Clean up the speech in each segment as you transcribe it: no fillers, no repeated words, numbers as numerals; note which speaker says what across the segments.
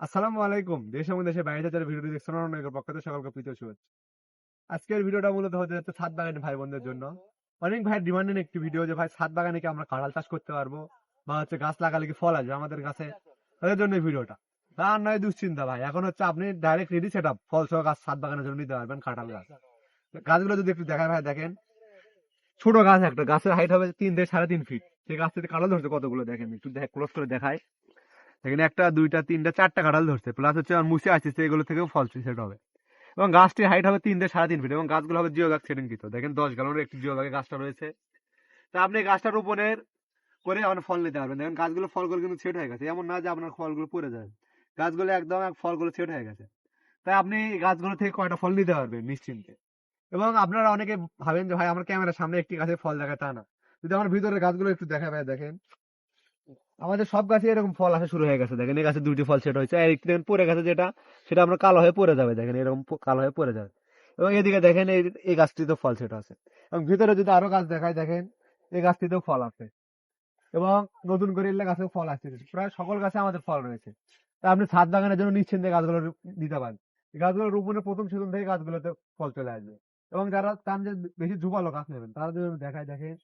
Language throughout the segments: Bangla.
Speaker 1: আসসালামু আলাইকুম। দেশ এবং দেশের বাইরে যারা ভিডিওটি দেখছেন অনেকের পক্ষ থেকে সকলকে প্রীতি ও শুভেচ্ছা। আজকের ভিডিওটা মূলত হতে যাচ্ছে ছাদ বাগানে ভাই বোনদের জন্য। অনেক ভাইয়ের ডিমান্ডিং একটি ভিডিও যে ভাই ছাদ বাগানে কি আমরা কাঁঠাল চাষ করতে পারবো বা হচ্ছে গাছ লাগালে কি ফল আসবে আমাদের কাছে, তাদের জন্য এই ভিডিওটা। তা আর নয় দুশ্চিন্তা ভাই, এখন হচ্ছে আপনি ডাইরেক্ট রেডি সেট আপ ফল সহ গাছ ছাদ বাগানের জন্য নিতে পারবেন কাঁঠাল গাছ। গাছগুলো যদি একটু দেখায় ভাই দেখেন, ছোট গাছ, একটা গাছের হাইট হবে 3 থেকে 3.5 ফিট। সেই গাছ থেকে কাঁঠাল ধরছে কতগুলো দেখেন, একটু ক্লোজ করে দেখায়। এখানে একটা দুইটা তিনটা চারটা কাঁঠাল ধরছে, প্লাস হচ্ছে আর মুছে আসছে, এগুলো থেকেও ফল সেট হবে। এবং গাছটির হাইট হবে 3 থেকে 3.5 ফিট এবং গাছগুলো হবে জিও ব্যাগ সেটিংকৃত। দেখেন 10 গ্যালনের একটি জিও ব্যাগে গাছটা রয়েছে। তা আপনি গাছটা রোপণের করে আপনার ফল নিতে পারবেন। দেখেন গাছগুলো ফলগুলো কিন্তু সেট হয়ে গেছে, এমন না যে আপনার ফলগুলো পড়ে যায়। গাছগুলো একদম ফলগুলো সেট হয়ে গেছে। তাই আপনি এই গাছগুলো থেকে কয়টা ফল নিতে পারবেন নিশ্চিন্তে। এবং আপনারা অনেকে ভাবেন যে ভাই আমার ক্যামেরার সামনে একটি গাছে ফল দেখায়, তা না। যদি আমার ভিতরের গাছগুলো একটু দেখা ভাই দেখেন, আমাদের সব গাছে এরকম ফল আসা শুরু হয়ে গেছে। দেখেন এই গাছে 2টি ফল সেট হয়েছে, আর একটি দেখেন পড়ে গেছে, যেটা সেটা আমরা কালো হয়ে পড়ে যাবে। দেখেন এরকম কালো হয়ে পড়ে যাবে। এবং এদিকে দেখেন এই গাছটিতেও ফল সেট আছে। এবং ভিতরে যদি আরো গাছ দেখায় দেখেন, এই গাছটিতেও ফল আছে। এবং নতুন করে এলে গাছেও ফল আসছে, প্রায় সকল গাছে আমাদের ফল রয়েছে। তা আপনি ছাদ বাগানের জন্য নিশ্চিন্তে গাছগুলো দিতে পারেন। এই গাছগুলো রোপণের প্রথম সিজন থেকে গাছগুলোতে ফল চলে আসবে। এবং যারা চান যে বেশি ঝুপালো গাছ নেবেন, তারা যদি দেখায় দেখেন,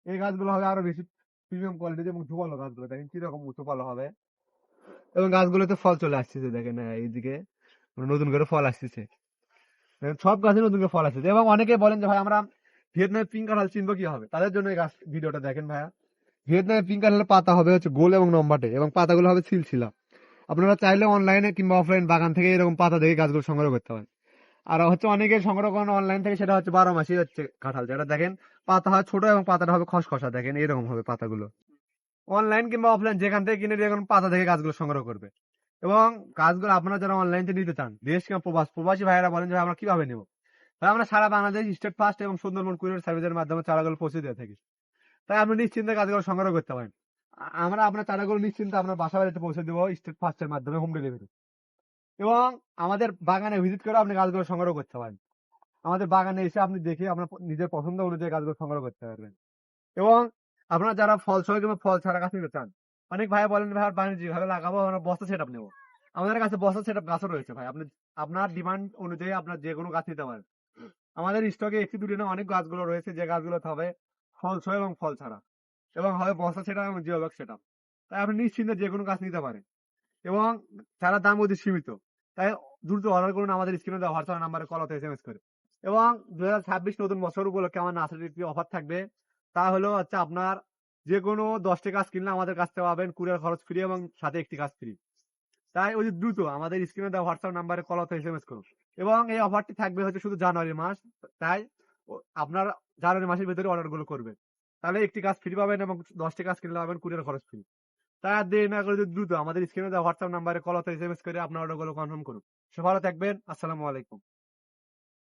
Speaker 1: এই গাছগুলো হবে আরো বেশি প্রিমিয়াম কোয়ালিটি এবং ঝুপালো গাছগুলো দেখেন কিরকম ঝুপালো হবে। এবং গাছগুলোতে ফল চলে আসতেছে দেখেন, এইদিকে নতুন করে ফল আসতেছে। দেখেন সব গাছে নতুন করে ফল আসতেছে। এবং অনেকে বলেন যে ভাই আমরা ভিয়েতনামের পিঙ্ক কাঁঠাল চিনবো কি হবে, তাদের জন্য এই গাছ ভিডিওটা দেখেন ভাইয়া। ভিয়েতনামের পিঙ্ক কাঁঠালের পাতা হবে হচ্ছে গোল এবং লম্বাটে, এবং পাতাগুলো হবে সিলসিলা। আপনারা চাইলে অনলাইনে কিংবা অফলাইন বাগান থেকে এরকম পাতা দেখে গাছগুলো সংগ্রহ করতে পারেন। আর হচ্ছে অনেকে সংগ্রহ করেন অনলাইন থেকে, সেটা হচ্ছে 12 মাসই হচ্ছে কাঁঠাল, যেটা দেখেন পাতা হয় ছোট এবং পাতাটা হবে খসখসা। দেখেন এরকম হবে পাতাগুলো। অনলাইন কিংবা অফলাইন যেখান থেকে কিনে দেখুন পাতা থেকে গাছগুলো সংগ্রহ করবে। এবং গাছগুলো আপনারা যারা অনলাইন থেকে নিতে চান, দেশ কিংবা প্রবাসী ভাইয়েরা বলেন যে আমরা কিভাবে নেবো, তাই আমরা সারা বাংলাদেশ স্টেট ফার্স্ট এবং সুন্দরবন কুরিয়ার সার্ভিসের মাধ্যমে চারাগুলো পৌঁছে দিয়ে থাকি। তাই আপনি নিশ্চিন্তে গাছগুলো সংগ্রহ করতে পারেন। আমরা আপনার চারাগুলো নিশ্চিন্তে আপনার বাসা বাড়িতে পৌঁছে দেবো স্টেট ফার্স্টের মাধ্যমে, হোম ডেলিভারি। এবং আমাদের বাগানে ভিজিট করে আপনি গাছগুলো সংগ্রহ করতে পারেন। আমাদের বাগানে এসে আপনি দেখে আপনার নিজের পছন্দ অনুযায়ী গাছগুলো সংগ্রহ করতে পারবেন। এবং আপনারা যারা ফল সহ কিংবা ফল ছাড়া গাছ নিতে চান, অনেক ভাই বলেন ভাই বাণিজ্যিক ভাবে লাগাবো, আমরা বস্তা সেট আপ নেবো। আমাদের কাছে বস্তা সেট আপ গাছও রয়েছে ভাই, আপনি আপনার ডিমান্ড অনুযায়ী আপনার যে কোনো গাছ নিতে পারেন। আমাদের স্টকে একটি দুটি না অনেক গাছগুলো রয়েছে, যে গাছগুলো হবে ফল সহ এবং ফল ছাড়া, এবং হবে বস্তা সেট আপ এবং জিও ব্যাগ সেট আপ। তাই আপনি নিশ্চিন্তে যে কোনো গাছ নিতে পারেন। এবং যারা দাম অতি সীমিত, তাই দ্রুত অর্ডার করুন আমাদের স্ক্রিনে দেওয়া হোয়াটসঅ্যাপ নাম্বারে কল অথবা এসএমএস করে। এবং 2026 নতুন বছর উপলক্ষে আমার নার্সারির একটি অফার থাকবে। তা হলো হচ্ছে আপনার যে কোনো 10টি গাছ কিনলে আমাদের কাছ থেকে পাবেন কুরিয়ার খরচ ফ্রি এবং সাথে একটি গাছ ফ্রি। তাই ওই যে দ্রুত আমাদের স্ক্রিনে দেওয়া হোয়াটসঅ্যাপ নাম্বারে কল অথবা এসএমএস করুন। এবং এই অফারটি থাকবে হচ্ছে শুধু জানুয়ারি মাস। তাই আপনার জানুয়ারি মাসের ভিতরে অর্ডার গুলো করবেন, তাহলে একটি গাছ ফ্রি পাবেন এবং 10টি গাছ কিনলে পাবেন কুরিয়ার খরচ ফ্রি। তাই আর দেরি না করে যদি দ্রুত আমাদের স্ক্রিনে দেওয়া হোয়াটসঅ্যাপ নাম্বারে কল অথবা এসএমএস করে আপনার অর্ডারগুলো কনফার্ম করুন। সে ভালো থাকবেন। আসসালামু আলাইকুম।